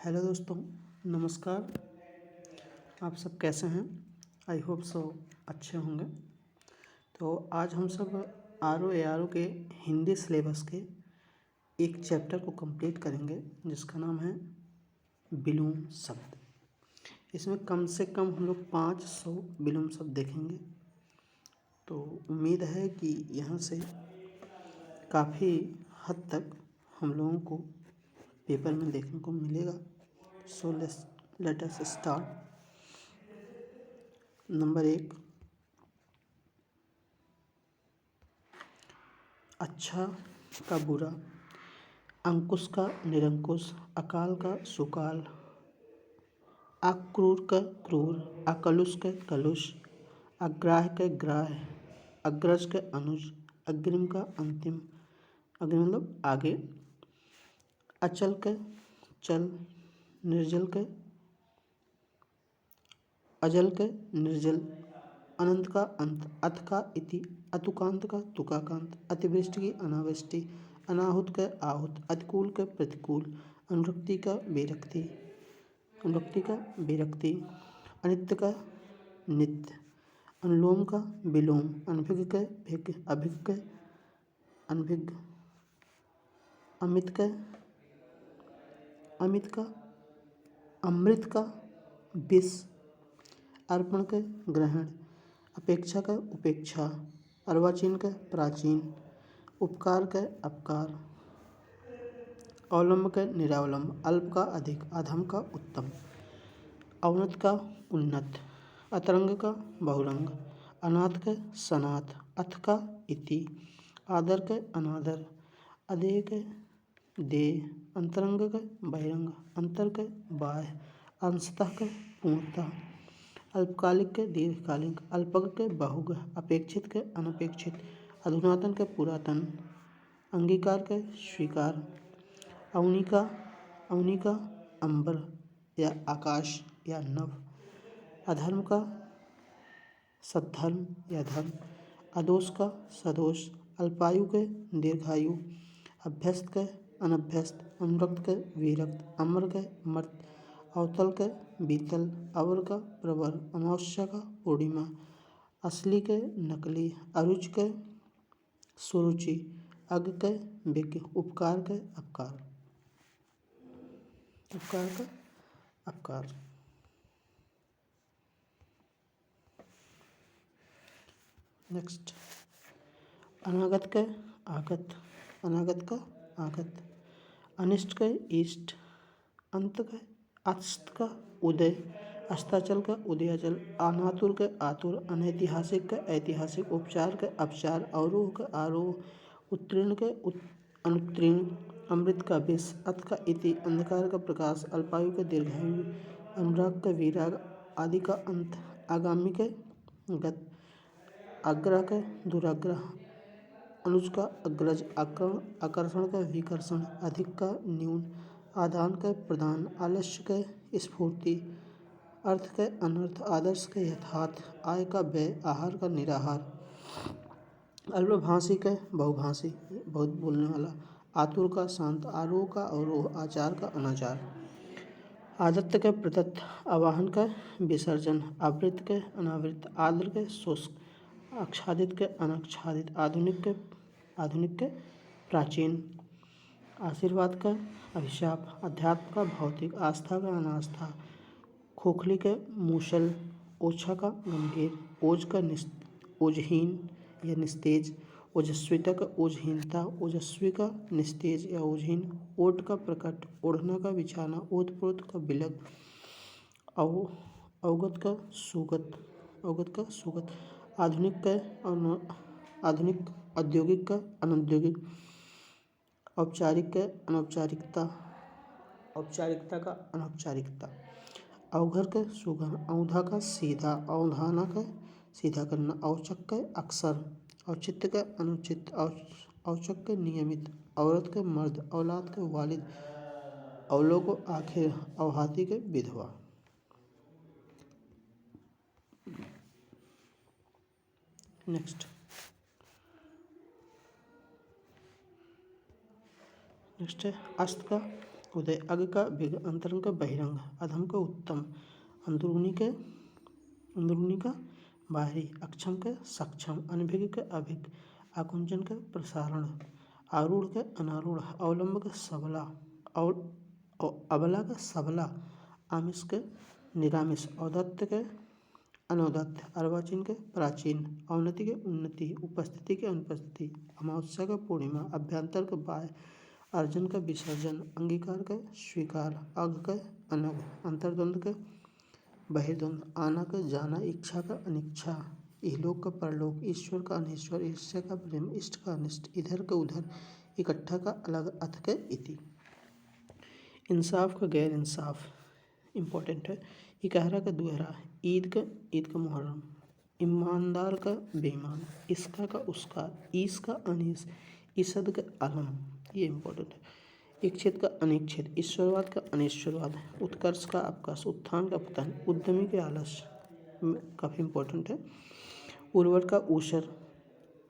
Hello दोस्तों, नमस्कार। आप सब कैसे हैं? आई होप सो अच्छे होंगे। तो आज हम सब RO के हिंदी सिलेबस के एक चैप्टर को कंप्लीट करेंगे जिसका नाम है विलोम शब्द। इसमें कम से कम हम लोग 500 विलोम शब्द देखेंगे। तो उम्मीद है कि यहाँ से काफ़ी हद तक हम लोगों को पेपर में देखने को मिलेगा। So let us start. Number 1, अच्छा का बुरा, अंकुश का निरंकुश, अकाल का सुकाल, अक्रूर का क्रूर, अकलुष का कलुष, अग्राह्य का ग्राह्य, अग्रज का अनुज, अग्रिम का अंतिम, अग्रिम मतलब आगे, अचल का चल, निर्जल का अजल का निर्जल, अनंत का अंत, अथ का इति, अतुकांत का तुकाकांत, अतिवृष्टि की अनावृष्टि, अनाहुत का आहुत, अतिकूल का प्रतिकूल, अनुरक्ति का विरक्ति, अनित्य का नित्य, अनुलोम का विलोम, अनभिज्ञ का भिज्ञ, अभिज्ञ का अनभिज्ञ, अमित का अमृत का विष, अर्पण का ग्रहण, अपेक्षा का उपेक्षा, अर्वाचीन का प्राचीन, उपकार का अपकार, अवलंब का निरावलंब, अल्प का अधिक, अधम का उत्तम, अवनत का उन्नत, अतरंग का बहुरंग, अनाथ का सनाथ, अथ का इति, आदर का अनादर, अदेय का देय, अंतरंग का बहिरंग, अंतर का बाह्य, अंशतः का पूर्णतः, अल्पकालिक के दीर्घकालिक, अल्पज्ञ के बहुज्ञ, अपेक्षित के अनपेक्षित, अधुनातन के पुरातन, अंगीकार के स्वीकार, अवनी का अंबर या आकाश या नभ, अधर्म का सद्धर्म या धर्म, अदोष का सदोष, अल्पायु के दीर्घायु, अभ्यस्त के अनभ्यस्त, अनुरक्त के विरक्त, अमर के मर्त, अवतल के बीतल, अवर का प्रवर, अमावस्या का पूर्णिमा, असली के नकली, अरुचि के सुरुचि, अज्ञ के विज्ञ, उपकार के अपकार। नेक्स्ट, अनागत का आगत, अनिष्ट का इष्ट, अंत का अस्त का उदय, अस्ताचल का उदयाचल, अनातुर का आतुर, अनैतिहासिक का ऐतिहासिक, उपचार का अपचार, अवरोह का आरोह, उत्तीर्ण का अनुत्तीर्ण, अमृत का विष, अथ का इति, अंधकार का प्रकाश, अल्पायु का दीर्घायु, अनुराग का विराग, आदि का अंत, आगामी का गत, आग्रह का दुराग्रह, अनुज का अग्रज, आकर्षण का विकर्षण, अधिक का न्यून, आदान का प्रदान, आलस्य का स्फूर्ति, अर्थ का अनर्थ, आदर्श का यथार्थ, आय का व्यय, आहार का निराहार, अल्पभाषी का बहुभाषी बहुत बोलने वाला, आतुर का शांत, आरोह का अवरोह, आचार का अनाचार, आदत्त का प्रदत्त, आवाहन का विसर्जन, आवृत का अनावृत, आर्द्र का शुष्क, आच्छादित के अनाच्छादित, आधुनिक के प्राचीन, आशीर्वाद का अभिशाप, अध्यात्म का भौतिक, आस्था का अनास्था, खोखली के मूसल, ओछा का गंभीर, ओज का ओजहीन या निस्तेज, ओजस्विता का ओजहीनता, ओजस्वी का निस्तेज या ओजहीन, ओट का प्रकट, ओढ़ना का बिछाना, ओतप्रोत का बिलग, अवगत का सुगत, आधुनिक, औद्योगिक का अनौद्योगिक, औपचारिक का अनौपचारिकता, औपचारिकता का अनौपचारिकता, अवघर का सुघर, औंधा का सीधा, अवधाना का सीधा करना, औचक का अक्सर, औचित्य का अनुचित, औचक का नियमित, औरत का मर्द, औलाद का वालिद, अवलो को आखिर, अवहाती के विधवा। नेक्स्ट है अस्त का उदय अग का विग, अंतरंग का बहिरंग, अधम का उत्तम, अंदरूनी का बाहरी, अक्षम का सक्षम, अनभिज्ञ का अभिज्ञ, आकुंचन का प्रसारण, आरूढ़ का अनारूढ़, अवलंब का सबला, अबला का सबला, आमिष का निरामिष, औदत्त के अनौदत्त, अर्वाचीन के प्राचीन, अवनति के उन्नति, उपस्थिति के अनुपस्थिति, अमावस्या का पूर्णिमा, अभ्यंतर का बाह्य, अर्जन का विसर्जन, अंगीकार का स्वीकार, अघ का अनघ, अंतर्द्वंद का बहिर्द्वंद, आना का जाना, इच्छा का अनिच्छा, इहलोक का परलोक, ईश्वर का अनिश्वर, ईर्ष्या का प्रेम, इष्ट का अनिष्ट, इधर का उधर, इकट्ठा का अलग, अथ का इति। इंसाफ का गैर इंसाफ इम्पोर्टेंट है। इकहरा का दुहरा, ईद का मुहर्रम, ईमानदार का बेईमान, इसका का उसका, ईस का अनीस, ईसद का अलम, ये इम्पोर्टेंट है। इच्छित का अनिच्छित, ईश्वरवाद का अनिश्वरवाद, उत्कर्ष का अपकर्ष, उत्थान का पतन, उद्यमी के आलस्य, काफ़ी इम्पोर्टेंट है। उर्वर का ऊषर,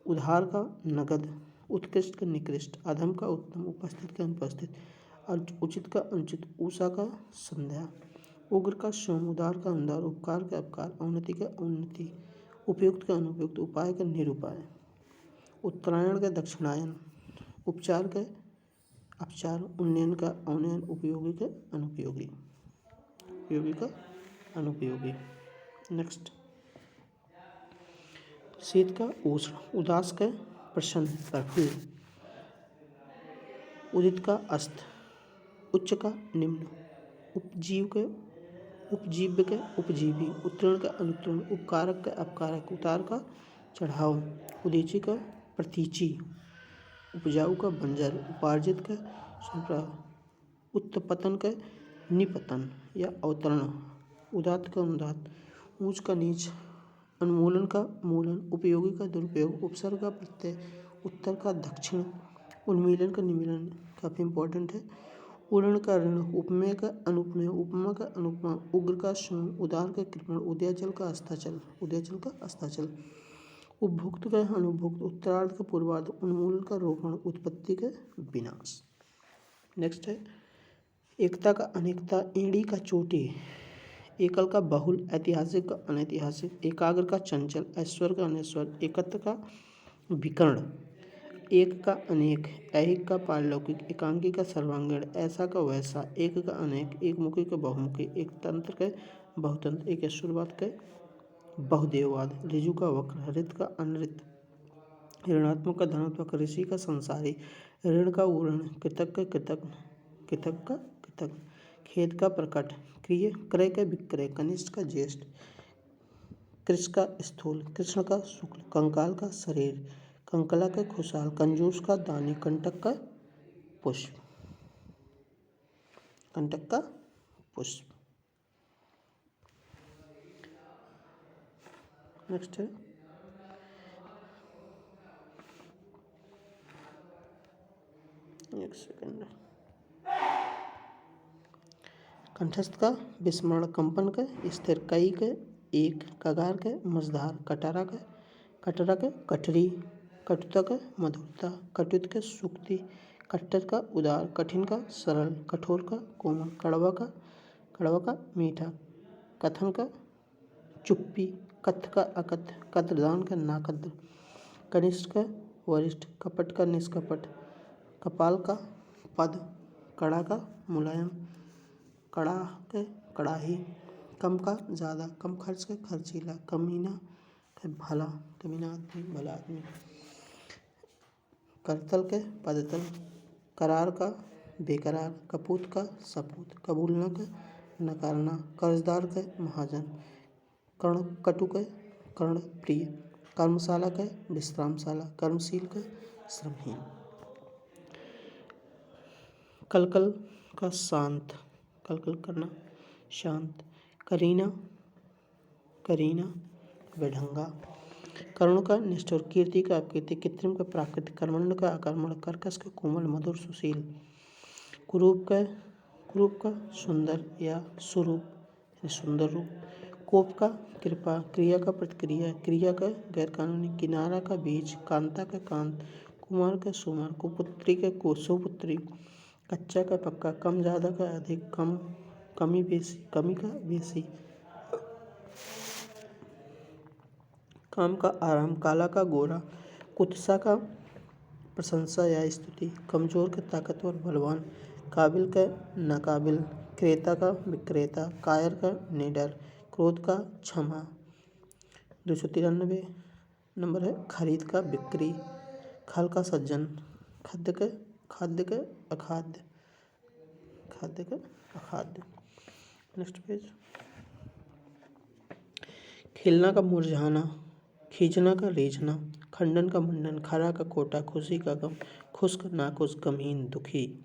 उधार का नगद, उत्कृष्ट का निकृष्ट, अधम का उत्तम, उपस्थित का अनुपस्थित, उचित का अनुचित, ऊषा का संध्या, उग्र का सोम, उदार का अंधार, उपकार का अपकार, अवनति का उन्नति, उपयुक्त का अनुपयुक्त, उपाय का निरुपाय, उत्तरायण का दक्षिणायन, उपचार का अपचार, उन्नयन का अवनयन, उपयोगी का अनुपयोगी, उपयोगी का अनुपयोगी। नेक्स्ट, शीत का उष्ण, उदास का प्रसन्न प्रफुल्ल, उदित का अस्त, उच्च का निम्न, उपजीव्य का उपजीवी, उत्तीर्ण का अनुत्तीर्ण, उपकारक का अपकारक, उतार का चढ़ाव, उदीची का प्रतीची, उपजाऊ का बंजर, उपार्जित का संप्राप्त, उत्पतन का निपतन या अवतरण, उदात्त का अनुदात, ऊंच का नीच, उन्मूलन का मूलन, उपयोगी का दुरुपयोग, उपसर्ग का प्रत्यय, उत्तर का दक्षिण, उन्मीलन का निमीलन, काफ़ी इम्पोर्टेंट है। उरण का ऋण, उपमेय का अनुपमेय, उपमा का अनुपमा, उग्र का श्रम, उदार का कृपण, उदयाचल का अस्ताचल, उपभुक्त का अनुभुक्त, उत्तरार्ध का पूर्वार्ध, उन्मूलन का रोपण, उत्पत्ति का विनाश। नेक्स्ट है एकता का अनेकता, ईड़ी का चोटी, एकल का बहुल, ऐतिहासिक का अनैतिहासिक, एकाग्र का चंचल, ऐश्वर का अनैश्वर, एकत्र का विकर्ण, एक का अनेक, ऐहिक का पारलौकिक, एकांकी का सर्वांगीण, ऐसा का वैसा, एक का अनेक, एक मुखी का बहुमुखी, एक तंत्र का बहुतंत्र, एक ईश्वरवाद का बहुदेववाद, ऋजु का वक्र, हरित का अनृत, ऋणात्मक का धनात्मक, ऋषि का संसारी, ऋण का उऋण, कृतक का कृतज्ञ, खेद का प्रकट, क्रय का विक्रय, कनिष्ठ का ज्येष्ठ, कृष का स्थूल, कृष्ण का शुक्ल, कंकाल का शरीर, कंकला का खुशहाल, कंजूस का दानी, कंटक का पुष्प, नेक्स्ट है एक सेकंड, कंठस्थ का विस्मरण, कंपन का स्थिर, कई का एक, कगार का मझधार, कटरा का कटरी, कटुता का मधुरता, कटुत का सुक्ति, कट्टर का उदार, कठिन का सरल, कठोर का कोमल, कड़वा का मीठा, कथन का चुप्पी, कथ का अकथ, कद्रदान का नाकद्र, कनिष्ठ का वरिष्ठ, कपट का निष्कपट, कपाल का पद, कड़ा का मुलायम, कड़ा का कड़ाही, कम का ज़्यादा, कम खर्च का खर्चीला, कमीना का भला आदमी, करतल के पदतल, करार का बेकरार, कपूत का सपूत, कबूलना का नकारना, कर्जदार का महाजन, कटु का कर्ण प्रिय, कर्मशाला का विश्रामशाला, कर्मशील का श्रमहीन, कलकल का शांत, कलकल करना शांत, करीना बेढंगा, करुण का निष्ठुर, कीर्ति का अपकीर्ति, कृत्रिम का प्राकृतिक, कर्मण्य का अकर्मण, कर्कश का कोमल मधुर सुशील, कुरूप का सुंदर या स्वरूप सुंदर रूप, कोप का कृपा, क्रिया का प्रतिक्रिया, क्रिया का गैरकानूनी, किनारा का बीज, कांता का कांत, कुमार का सुमार, कुपुत्री का सुपुत्री, कच्चा का पक्का, कम ज़्यादा का अधिक, कम कमी बेसी, कमी का बेसी, काम का आराम, काला का गोरा, कुत्सा का प्रशंसा या स्तुति, कमजोर का ताकतवर बलवान, काबिल का नाकाबिल, क्रेता का विक्रेता, कायर का निडर, क्रोध का क्षमा। 293 नंबर है खरीद का बिक्री, खल का सज्जन, खाद्य का अखाद्य, खाद्य का अखाद्य। Next page. खिलना का मुरझाना, खींचना का रीझना, खंडन का मंडन, खरा का कोटा, खुशी का गम, खुश्क नाखुश, गमहीन दुखी,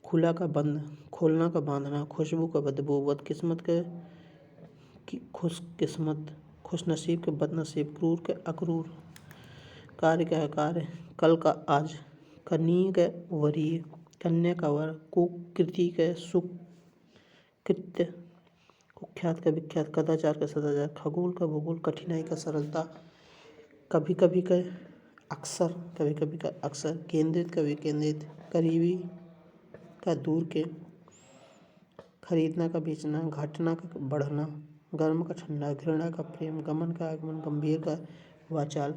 खुला का बंद, खोलना का बांधना, खुशबू का बदबू, बदकिस्मत का खुशकिस्मत, खुशनसीब के बदनसीब, क्रूर के अक्रूर, कार्य का अकार्य, कल का आज, कनीय का वरीय, कन्या का वर, कुकृति का सुकृत्य, कुख्यात का विख्यात, कदाचार का सदाचार, खगोल का भूगोल, कठिनाई का सरलता, कभी कभी का अक्सर, कभी कभी का अक्सर, केंद्रित का विकेंद्रित, करीबी का दूर के, खरीदना का बेचना, घटना का बढ़ना, गर्म का ठंडा, घृणा का प्रेम, गमन का आगमन, गंभीर का वाचाल,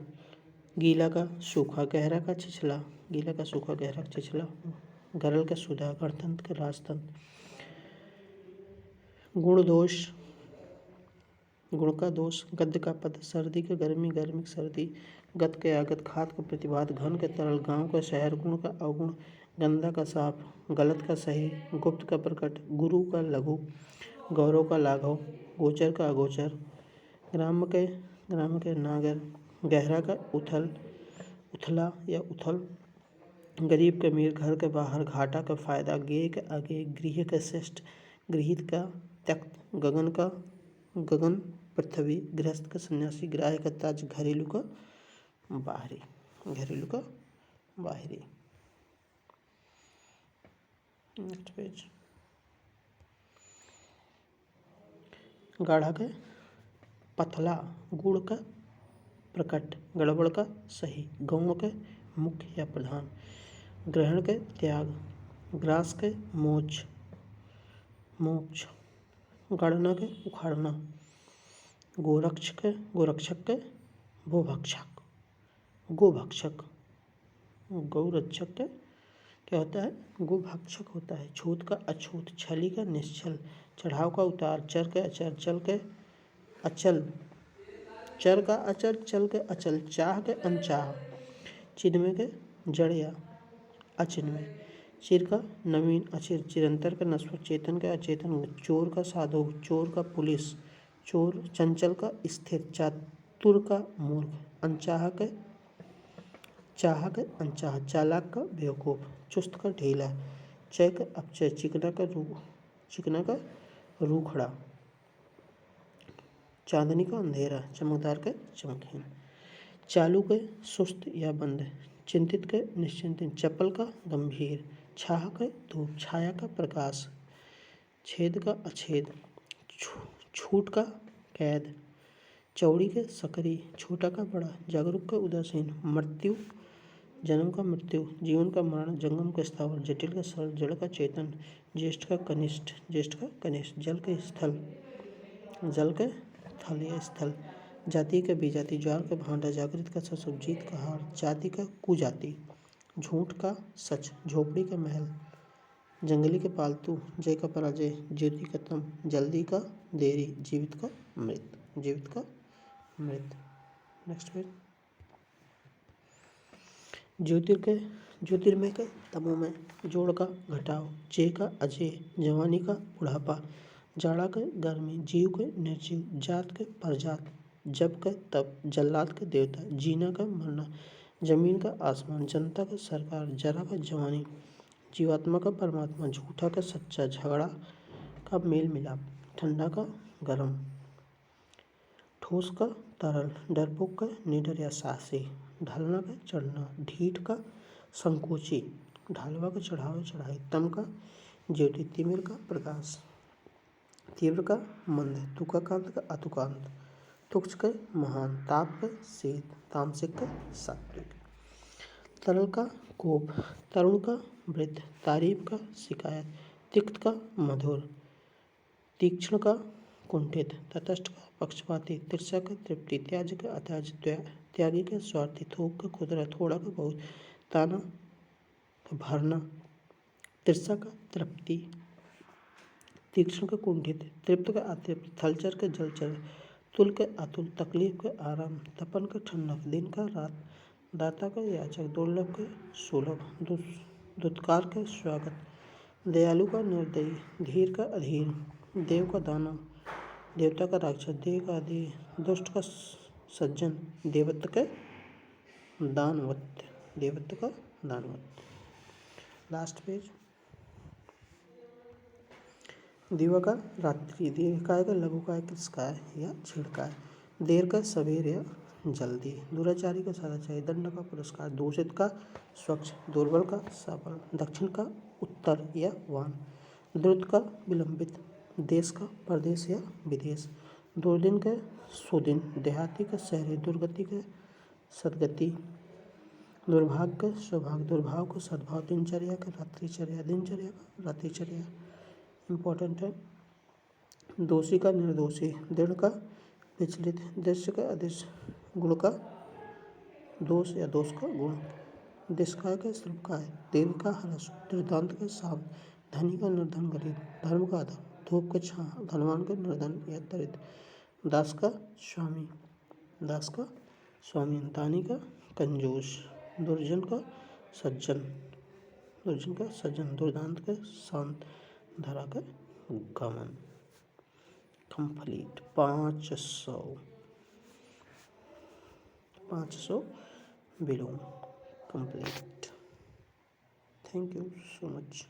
गीला का सूखा, गहरा का छिछला, गीला का सूखा, गहरा का छिछला, गरल का सुधा, गणतंत्र का राजतंत्र, गुण दोष, गुण का दोष, गद्य का पद, सर्दी का गर्मी, गर्मी की सर्दी, गत के आगत, खाद का प्रतिवाद, घन के तरल, गांव का शहर, गुण का अवगुण, गंदा का साफ, गलत का सही, गुप्त का प्रकट, गुरु का लघु, गौरव का लाघव, गोचर का अगोचर, ग्राम के नागर, गहरा का उथल उथला या उथल, गरीब का अमीर, घर के बाहर, घाटा का फायदा, गेय के आगे, गृह का श्रेष्ठ, गृहित का त्यक्त, गगन पृथ्वी, गृहस्थ का सन्यासी, ग्राह्य का ताज, घरेलू का बाहरी, घरेलू का बाहरी। Next page. गाढ़ा का पतला, गुड़ का प्रकट, गड़बड़ का सही, गौण के मुख्य या प्रधान, ग्रहण के त्याग, ग्रास के मोक्ष, गणना के उखाड़ना, गोरक्षक के गोभक्षक, गौरक्षक के क्या होता है, गोभक्षक होता है, छूत का अछूत, छली का निश्चल, चढ़ाव का उतार, चर के अचर, चल के अचल, चर का अचर, चल के अचल, चाह के अनचाह, चिन्मय के जड़ या अचिन्मय, चिर का नवीन अचिर, चिरंतर का नश्वर, चेतन का अचेतन, चोर का साधु, चोर का पुलिस, चोर, चंचल का स्थिर, चातुर का मूर्ख, अनचाह के चाह के अनचाह, चालाक का बेवकूफ, चुस्त का ढीला, चय का अपचय, चिकना का रूखड़ा, चांदनी का अंधेरा, चमकदार का चमकहीन, चालू के सुस्त या बंद, चिंतित के निश्चिंत, चपल का गंभीर, छाह के धूप, छाया का प्रकाश, छेद का अछेद, छूट का कैद, चौड़ी के सकरी, छोटा का बड़ा, जागरूक का उदासीन, मृत्यु जन्म का मृत्यु, जीवन का मरण, जंगम का स्थावर, जटिल का सरल, जड़ का चेतन, ज्येष्ठ का कनिष्ठ, जल के स्थल, जल के थल या स्थल, जाति का विजाति, ज्वार का भांडा, जागृत का ससुर, जीत का हार, जाति का कुजाति, झूठ का सच, झोपड़ी का महल, जंगली के पालतू, जय का पराजय, ज्योति का तम, जल्दी का देरी, जीवित का मृत। Next page. ज्योतिर्मय का तमोमय, जोड़ का घटाव, जय का अजय, जवानी का बुढ़ापा, जाड़ा का गर्मी, जीव के निर्जीव, जात के परजात, जब का तप, जल्लाद का देवता, जीना का मरना, जमीन का आसमान, जनता का सरकार, जरा का जवानी, जीवात्मा का परमात्मा, झूठा का सच्चा, झगड़ा का मेल मिलाप, ठंडा का गर्म, ठोस का तरल, डरपोक का निडर या साहसी, ढलना का चढ़ना, ढीठ का संकोची, ढालवा का चढ़ावा चढ़ाई, तम का ज्योति, तिमिर का प्रकाश, तीव्र का मंद, तुकाकांत का अतुकांत, तुक्ष का महान, ताप का शीत, तामसिक का सात्विक, तरल का कोप, तरुण का वृद्ध, तारीफ का शिकायत, तिक्त का मधुर, तीक्ष्ण का कुंठित, तटस्थ का पक्षपाती, तिरछा का तृप्ति, त्याज का अत्याज, त्यागी का स्वार्थी, थोक का खुदरा, थोड़ा का बहुत, ताना का भरना, तिरछा का तृप्ति, तीक्ष्ण का कुंठित, तृप्त का अतृप्त, थलचर का जलचर, तुल का अतुल, तकलीफ का आराम, तपन का ठंडक, दिन का रात, दाता का याचक, दुर्लभ का सुलभ, दुत्कार का स्वागत, दयालु का निर्दयी, धीर का अधीर, देव का दानव, देवता का राक्षस, देह का देह, दुष्ट का सज्जन, देवत्व का दानवत्य, देवत्व का दानवत्य। Last page. दिवा का रात्रि, दीर्घकाय का लघुकाय, कृतकाय या छिड़काय, देर का सवेर या जल्दी, दुराचारी का सदाचारी, दंड का पुरस्कार, दूषित का स्वच्छ, दुर्बल का सबल, दक्षिण का उत्तर या वान, द्रुत का विलंबित, देश का परदेश या विदेश, दुर्दिन का सुदिन, देहाती का शहरी, दुर्गति का सदगति, दुर्भाग्य का सौभाग्य, दुर्भाव को सद्भाव, दिनचर्या का रात्रिचर्या, दिनचर्या का रात्रिचर्या। इम्पोर्टेंट है। दोषी का निर्दोषी, दृढ़ का विचलित, दृश्य का अदृश्य, गुण का दोष या दोष का गुण, दिशकाय का श्रमकाय, दीर्घ का ह्रस्व, दृष्टांत का साम, धनी का निर्धन गरीब, धर्म का अधर्म, धूप का छां, धनवान का निर्धन या दरिद्र, दास का स्वामी, दास का स्वामी, दानी का कंजूस, दुर्जन का सज्जन, दुर्जन का सज्जन, दुर्दांत का शांत, धरा का गमन। Complete 500 belong complete. Thank you so much.